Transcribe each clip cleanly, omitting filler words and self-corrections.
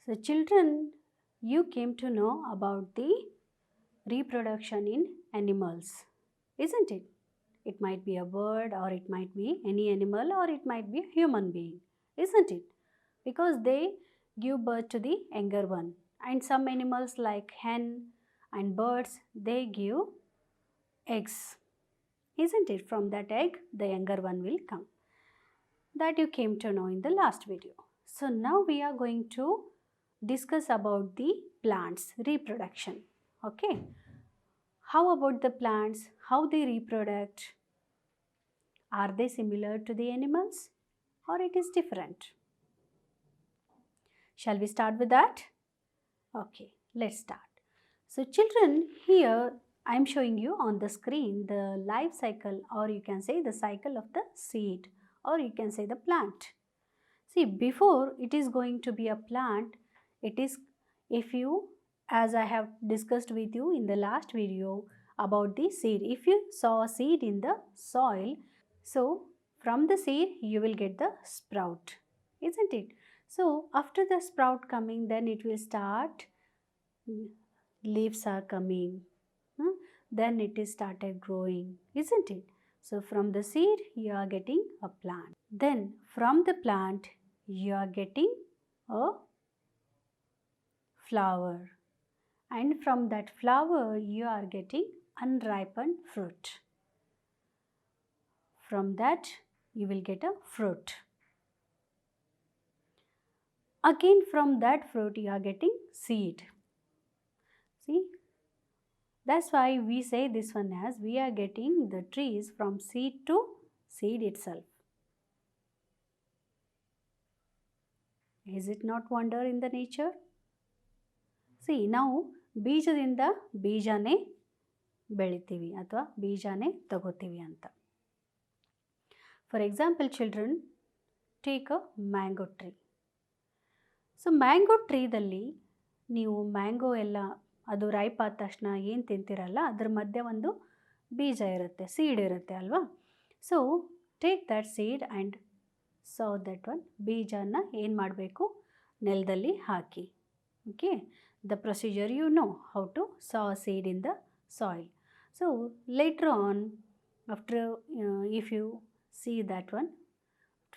So children, you came to know about the reproduction in animals, isn't it? It might be a bird, or it might be any animal, or it might be a human being, isn't it? Because they give birth to the younger one. And some animals like hen and birds, they give eggs, isn't it? From that egg, the younger one will come. That you came to know in the last video. So now we are going to discuss about the plants reproduction. Okay. How about the plants? How they reproduce? Are they similar to the animals or it is different? Shall we start with that? Okay, let's start. So children, here I am showing you on the screen the life cycle, or you can say the cycle of the seed, or you can say the plant. See, before it is going to be a plant, it is, if you, as I have discussed with you in the last video about the seed, if you saw a seed in the soil, so from the seed you will get the sprout, isn't it? So after the sprout coming, then it will start, leaves are coming, then it is started growing, isn't it? So from the seed you are getting a plant. Then from the plant you are getting a flower, and from that flower you are getting unripened fruit. From that you will get a fruit. Again from that fruit you are getting seed. See, that's why we say this one as we are getting the trees from seed to seed itself. Is it not wonder in the nature? See, ನಾವು ಬೀಜದಿಂದ ಬೀಜನೇ ಬೆಳಿತೀವಿ ಅಥವಾ ಬೀಜನೇ ತಗೋತೀವಿ ಅಂತ. For example, children, take a mango tree. So mango ಟ್ರೀದಲ್ಲಿ ನೀವು mango ಎಲ್ಲ ಅದು ರೈಪ್ ಆದ ತಕ್ಷಣ ಏನು ತಿಂತೀರಲ್ಲ, ಅದ್ರ ಮಧ್ಯೆ ಒಂದು ಬೀಜ ಇರುತ್ತೆ, ಸೀಡ್ ಇರುತ್ತೆ ಅಲ್ವಾ. So take that seed and so that one, ಬೀಜನ ಏನು ಮಾಡಬೇಕು, ನೆಲದಲ್ಲಿ ಹಾಕಿ. Okay, the procedure you know how to sow a seed in the soil. So later on, after if you see that one,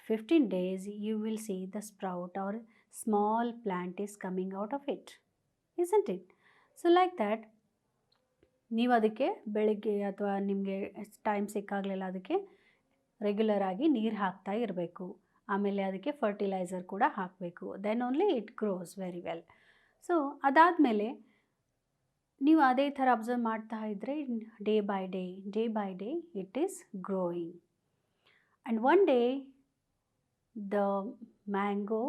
15 days you will see the sprout or small plant is coming out of it, isn't it? So like that, ನೀವು ಅದಕ್ಕೆ ಬೆಳಿಗ್ಗೆ ಅಥವಾ ನಿಮಗೆ time ಸಿಕ್ಕಾಗಲಿಲ್ಲ ಅದಕ್ಕೆ regular ಆಗಿ ನೀರು ಹಾಕ್ತಾ ಇರಬೇಕು. ಆಮೇಲೆ ಅದಕ್ಕೆ ಫರ್ಟಿಲೈಸರ್ ಕೂಡ ಹಾಕಬೇಕು. Then only it grows very well. So ಅದಾದಮೇಲೆ ನೀವು ಅದೇ ಥರ ಅಬ್ಸರ್ವ್ ಮಾಡ್ತಾ ಇದ್ದರೆ day by day it is growing. And one day the mango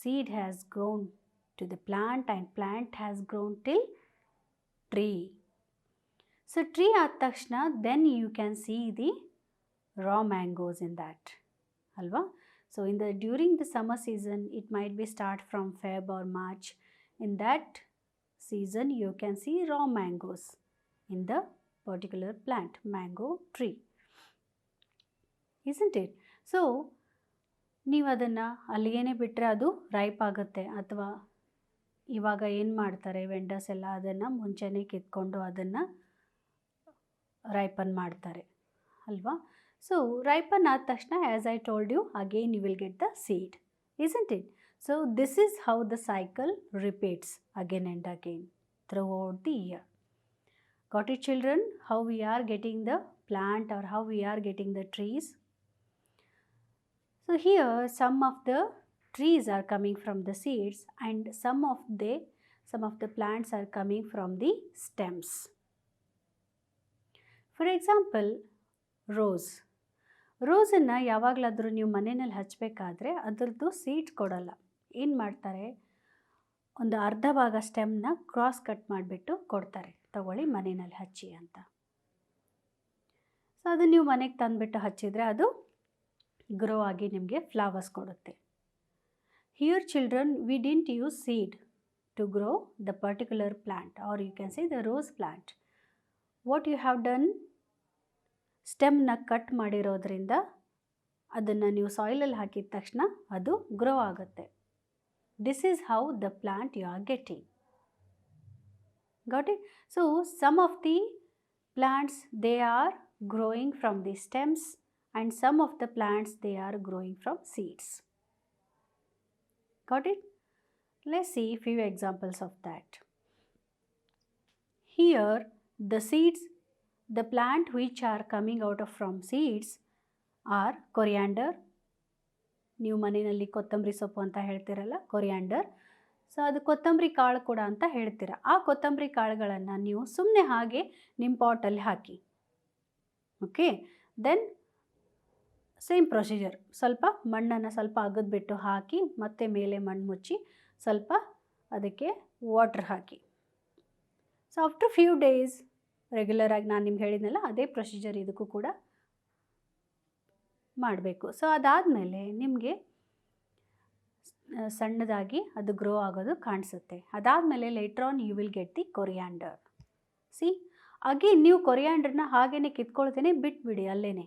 seed has grown to the plant and plant has grown till tree. So tree ಆದ ತಕ್ಷಣ then you can see the raw mangoes in that, alva. So in the during the summer season, it might be start from Feb or March. In that season you can see raw mangoes in the particular plant, mango tree, isn't it? So ನೀವು ಅದನ್ನು ಅಲ್ಲಿಗೇನೆ ಬಿಟ್ಟರೆ ಅದು ripe ಆಗುತ್ತೆ. ಅಥವಾ ಇವಾಗ ಏನು ಮಾಡ್ತಾರೆ vendors ಎಲ್ಲ, ಅದನ್ನು ಮುಂಚೆನೇ ಕಿತ್ಕೊಂಡು ಅದನ್ನು ರೈಪನ್ ಮಾಡ್ತಾರೆ ಅಲ್ವಾ. ಸೊ ರೈಪನ್ ಆದ ತಕ್ಷಣ, as I told you, again you will get the seed, isn't it? So this is how the cycle repeats again and again throughout the year. Got it, children? How we are getting the plant or how we are getting the trees? So here some of the trees are coming from the seeds and some of the plants are coming from the stems. For example, ರೋಸನ್ನು ಯಾವಾಗಲಾದರೂ ನೀವು ಮನೆಯಲ್ಲಿ ಹಚ್ಚಬೇಕಾದ್ರೆ ಅದರದ್ದು seeds ಕೊಡಲ್ಲ. ಏನು ಮಾಡ್ತಾರೆ, ಒಂದು ಅರ್ಧ ಭಾಗ ಸ್ಟೆಮ್ನ ಕ್ರಾಸ್ ಕಟ್ ಮಾಡಿಬಿಟ್ಟು ಕೊಡ್ತಾರೆ, ತಗೊಳ್ಳಿ ಮನೆಯಲ್ಲಿ ಹಚ್ಚಿ ಅಂತ. ಸೊ ಅದು ನೀವು ಮನೆಗೆ ತಂದುಬಿಟ್ಟು ಹಚ್ಚಿದರೆ ಅದು ಗ್ರೋ ಆಗಿ ನಿಮಗೆ ಫ್ಲವರ್ಸ್ ಕೊಡುತ್ತೆ. Here children, we didn't use seed to grow the particular plant, or you can say the rose plant. What you have done, ಸ್ಟೆಮ್ನ ಕಟ್ ಮಾಡಿರೋದ್ರಿಂದ ಅದನ್ನು ನೀವು ಸಾಯಿಲಲ್ಲಿ ಹಾಕಿದ ತಕ್ಷಣ ಅದು ಗ್ರೋ ಆಗುತ್ತೆ. This is how the plant you are getting. Got it? So some of the plants, they are growing from the stems, and some of the plants, they are growing from seeds. Got it? Let's see a few examples of that. Here the seeds, the plant which are coming out of from seeds are coriander. ನೀವು ಮನೆಯಲ್ಲಿ ಕೊತ್ತಂಬರಿ ಸೊಪ್ಪು ಅಂತ ಹೇಳ್ತಿರಲ್ಲ, coriander. So ಅದು ಕೊತ್ತಂಬರಿ ಕಾಳು ಕೂಡ ಅಂತ ಹೇಳ್ತೀರ. ಆ ಕೊತ್ತಂಬರಿ ಕಾಳುಗಳನ್ನು ನೀವು ಸುಮ್ಮನೆ ಹಾಗೆ ನಿಮ್ಮ ಪಾಟಲ್ಲಿ ಹಾಕಿ. ಓಕೆ, ದೆನ್ ಸೇಮ್ ಪ್ರೊಸೀಜರ್, ಸ್ವಲ್ಪ ಮಣ್ಣನ್ನು ಸ್ವಲ್ಪ ಅಗದ್ಬಿಟ್ಟು ಹಾಕಿ, ಮತ್ತೆ ಮೇಲೆ ಮಣ್ಣು ಮುಚ್ಚಿ ಸ್ವಲ್ಪ ಅದಕ್ಕೆ ವಾಟರ್ ಹಾಕಿ. ಸೊ ಆಫ್ಟರ್ ಫ್ಯೂ ಡೇಸ್ ರೆಗ್ಯುಲರಾಗಿ ನಾನು ನಿಮ್ಗೆ ಹೇಳಿದ್ನಲ್ಲ ಅದೇ ಪ್ರೊಸೀಜರ್ ಇದಕ್ಕೂ ಕೂಡ ಮಾಡಬೇಕು. ಸೊ ಅದಾದಮೇಲೆ ನಿಮಗೆ ಸಣ್ಣದಾಗಿ ಅದು ಗ್ರೋ ಆಗೋದು ಕಾಣಿಸುತ್ತೆ. ಅದಾದಮೇಲೆ later on you will get the coriander. See again ನೀವು ಕೊರಿಯಾಂಡರ್ನ ಹಾಗೇ ಕಿತ್ಕೊಳ್ತೇನೆ ಬಿಟ್ಬಿಡಿ ಅಲ್ಲೇ.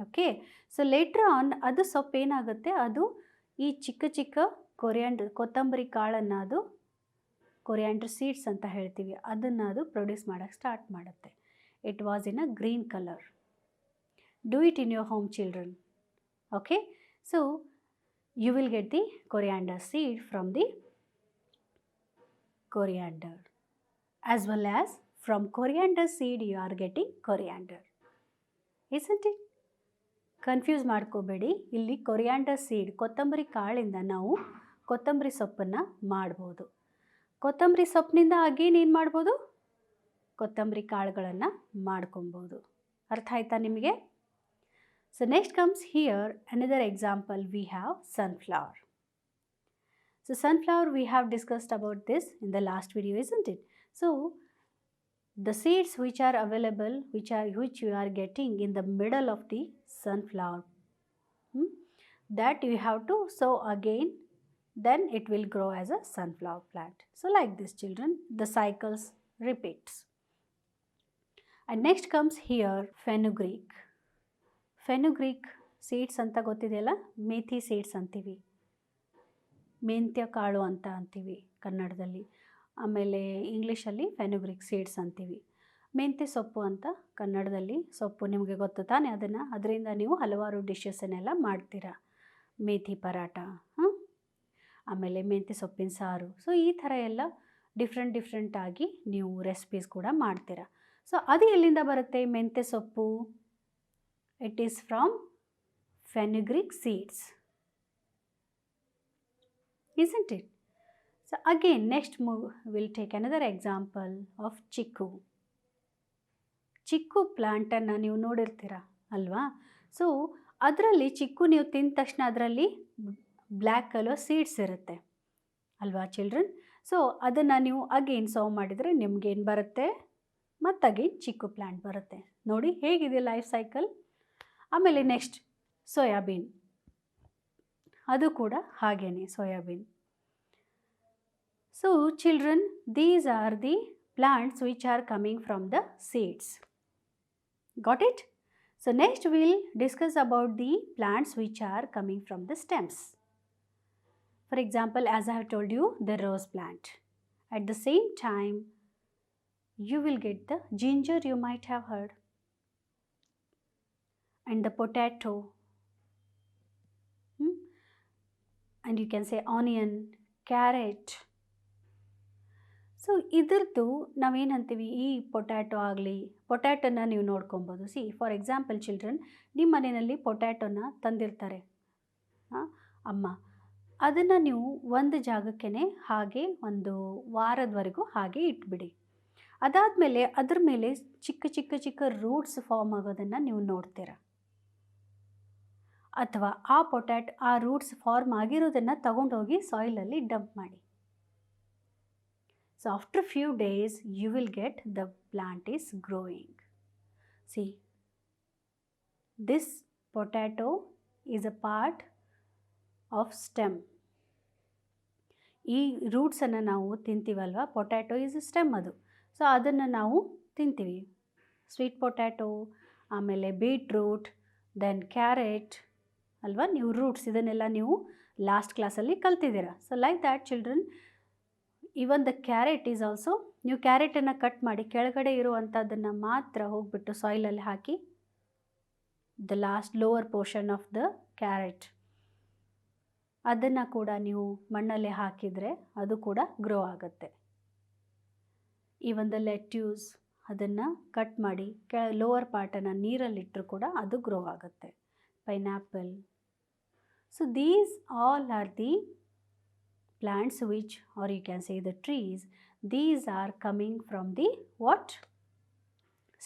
ಓಕೆ, ಸೊ ಲೇಟರ್ ಆನ್ ಅದು ಸೊಪ್ಪು ಏನಾಗುತ್ತೆ, ಅದು ಈ ಚಿಕ್ಕ ಚಿಕ್ಕ ಕೊತ್ತಂಬರಿ ಕಾಳನ್ನು, ಅದು ಕೊರಿಯಾಂಡರ್ ಸೀಡ್ಸ್ ಅಂತ ಹೇಳ್ತೀವಿ, ಅದನ್ನು ಅದು ಪ್ರೊಡ್ಯೂಸ್ ಮಾಡೋಕ್ಕೆ ಸ್ಟಾರ್ಟ್ ಮಾಡುತ್ತೆ. It was in a green colour. Do it in your home, children. Okay, so you will get the coriander seed from the coriander, as well as from coriander seed you are getting coriander, isn't it? Confuse ಮಾಡ್ಕೋಬೇಡಿ. ಇಲ್ಲಿ coriander seed, ಕೊತ್ತಂಬರಿ ಕಾಳಿಂದ ನಾವು ಕೊತ್ತಂಬರಿ ಸೊಪ್ಪನ್ನು ಮಾಡ್ಬೋದು. ಕೊತ್ತಂಬರಿ ಸೊಪ್ಪಿನಿಂದ again ಏನು ಮಾಡ್ಬೋದು, ಕೊತ್ತಂಬರಿ ಕಾಳುಗಳನ್ನು ಮಾಡ್ಕೊಬೋದು. ಅರ್ಥ ಆಯ್ತಾ ನಿಮಗೆ? So next comes here another example, we have sunflower. So sunflower we have discussed about this in the last video, isn't it? So the seeds which are available, which you are getting in the middle of the sunflower, that you have to sow again, then it will grow as a sunflower plant. So like this, children, the cycles repeats. And next comes here fenugreek. ಫೆನುಗ್ರೀಕ್ seeds ಅಂತ ಗೊತ್ತಿದೆಯಲ್ಲ, methi seeds ಅಂತೀವಿ, ಮೆಂತ್ಯ ಕಾಳು ಅಂತ ಅಂತೀವಿ ಕನ್ನಡದಲ್ಲಿ. ಆಮೇಲೆ ಇಂಗ್ಲೀಷಲ್ಲಿ ಫೆನುಗ್ರೀಕ್ seeds ಅಂತೀವಿ. ಮೆಂತ್ಯ ಸೊಪ್ಪು ಅಂತ ಕನ್ನಡದಲ್ಲಿ ಸೊಪ್ಪು, ನಿಮಗೆ ಗೊತ್ತು ತಾನೆ ಅದನ್ನು. ಅದರಿಂದ ನೀವು ಹಲವಾರು ಡಿಶಸ್ಸನ್ನೆಲ್ಲ ಮಾಡ್ತೀರಾ, ಮೇಥಿ ಪರಾಟ, ಆಮೇಲೆ ಮೆಂತ್ಯ ಸೊಪ್ಪಿನ ಸಾರು. ಸೊ ಈ ಥರ ಎಲ್ಲ ಡಿಫ್ರೆಂಟಾಗಿ ನೀವು ರೆಸಿಪೀಸ್ ಕೂಡ ಮಾಡ್ತೀರಾ. ಸೊ ಅದು ಎಲ್ಲಿಂದ ಬರುತ್ತೆ ಮೆಂತ್ಯ ಸೊಪ್ಪು? It is from fenugreek seeds, isn't it? So again, next we'll take another example of ಚಿಕ್ಕು. ಚಿಕ್ಕು ಪ್ಲಾಂಟನ್ನು ನೀವು ನೋಡಿರ್ತೀರ ಅಲ್ವಾ? ಸೊ ಅದರಲ್ಲಿ ಚಿಕ್ಕು ನೀವು ತಿಂದ ತಕ್ಷಣ ಅದರಲ್ಲಿ ಬ್ಲ್ಯಾಕ್ ಕಲರ್ ಸೀಡ್ಸ್ ಇರುತ್ತೆ ಅಲ್ವಾ ಚಿಲ್ಡ್ರನ್? ಸೊ ಅದನ್ನು ನೀವು ಅಗೇನ್ ಸೌ ಮಾಡಿದರೆ ನಿಮ್ಗೇನು ಬರುತ್ತೆ, ಮತ್ತು ಅಗೇನ್ ಚಿಕ್ಕು ಪ್ಲಾಂಟ್ ಬರುತ್ತೆ. ನೋಡಿ ಹೇಗಿದೆ ಲೈಫ್ ಸೈಕಲ್. ಆಮೇಲೆ ನೆಕ್ಸ್ಟ್ ಸೋಯಾಬೀನ್, ಅದು ಕೂಡ ಹಾಗೇನೆ soybean. So children, these are the plants which are coming from the seeds. Got it? So next will discuss about the plants which are coming from the stems. For example, as I have told you, the rose plant. At the same time you will get the ginger, you might have heard, and the potato, and you can say onion, carrot. So ಇದ್ರದ್ದು ನಾವೇನಂತೀವಿ, ಈ potato ಆಗಲಿ, ಪೊಟ್ಯಾಟೊನ ನೀವು ನೋಡ್ಕೊಬೋದು. C for example children, ನಿಮ್ಮ ಮನೆಯಲ್ಲಿ ಪೊಟ್ಯಾಟೊನ ತಂದಿರ್ತಾರೆ ಅಮ್ಮ, ಅದನ್ನು ನೀವು ಒಂದು ಜಾಗಕ್ಕೇ ಹಾಗೆ ಒಂದು ವಾರದವರೆಗೂ ಹಾಗೆ ಇಟ್ಬಿಡಿ. ಅದಾದಮೇಲೆ ಅದ್ರ ಮೇಲೆ ಚಿಕ್ಕ ಚಿಕ್ಕ ಚಿಕ್ಕ ರೂಟ್ಸ್ ಫಾರ್ಮ್ ಆಗೋದನ್ನು ನೀವು ನೋಡ್ತೀರ, ಅಥವಾ ಆ ರೂಟ್ಸ್ ಫಾರ್ಮ್ ಆಗಿರೋದನ್ನು ತಗೊಂಡೋಗಿ ಸಾಯಿಲಲ್ಲಿ ಡಂಪ್ ಮಾಡಿ. So after few days you will get the plant is growing. See this potato is a part of stem. ಈ ರೂಟ್ಸನ್ನು ನಾವು ತಿಂತೀವಲ್ವ, ಪೊಟ್ಯಾಟೊ ಈಸ್ ಅ ಸ್ಟೆಮ್ ಅದು. ಸೊ ಅದನ್ನು ನಾವು ತಿಂತೀವಿ. ಸ್ವೀಟ್ ಪೊಟ್ಯಾಟೊ, ಆಮೇಲೆ ಬೀಟ್ರೂಟ್, ದೆನ್ ಕ್ಯಾರೆಟ್ ಅಲ್ವಾ, ನೀವು ರೂಟ್ಸ್ ಇದನ್ನೆಲ್ಲ ನೀವು ಲಾಸ್ಟ್ ಕ್ಲಾಸಲ್ಲಿ ಕಲ್ತಿದ್ದೀರಾ. So like that children, even the carrot is also, ನೀವು ಕ್ಯಾರೆಟನ್ನು ಕಟ್ ಮಾಡಿ ಕೆಳಗಡೆ ಇರುವಂಥದ್ದನ್ನು ಮಾತ್ರ ಹೋಗ್ಬಿಟ್ಟು ಸಾಯಿಲಲ್ಲಿ ಹಾಕಿ, the last lower portion of the carrot ಅದನ್ನು ಕೂಡ ನೀವು ಮಣ್ಣಲ್ಲಿ ಹಾಕಿದರೆ ಅದು ಕೂಡ ಗ್ರೋ ಆಗುತ್ತೆ. ಈವನ್ ದ ಲೆಟ್ಯೂಸ್ ಅದನ್ನು ಕಟ್ ಮಾಡಿ ಲೋವರ್ ಪಾರ್ಟನ್ನು ನೀರಲ್ಲಿಟ್ಟರು ಕೂಡ ಅದು ಗ್ರೋ ಆಗುತ್ತೆ. Pineapple. So these all are the plants which, or you can say the trees, these are coming from the what?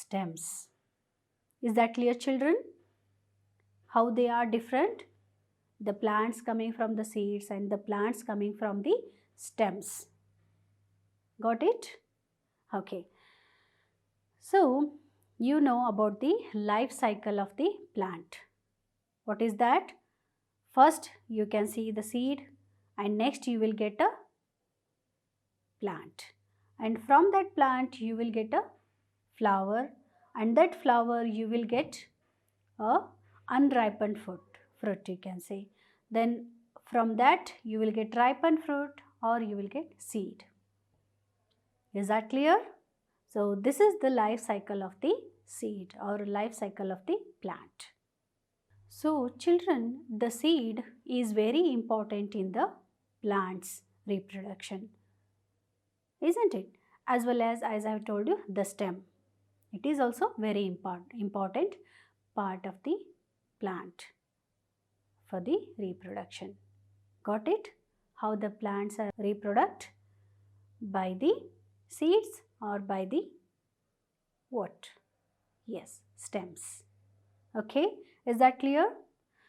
Stems. Is that clear children? How they are different? The plants coming from the seeds and the plants coming from the stems. Got it? Okay. So you know about the life cycle of the plant. What is that? First you can see the seed, and next you will get a plant, and from that plant you will get a flower, and that flower you will get a unripened fruit you can say. Then from that you will get ripened fruit, or you will get seed. Is that clear? So this is the life cycle of the seed, or life cycle of the plant. So children, the seed is very important in the plant's reproduction, isn't it? As well as I have told you, the stem, it is also very important part of the plant for the reproduction. Got it? How the plants are reproduct? By the seeds or by the what? Yes, stems. Okay, is that clear?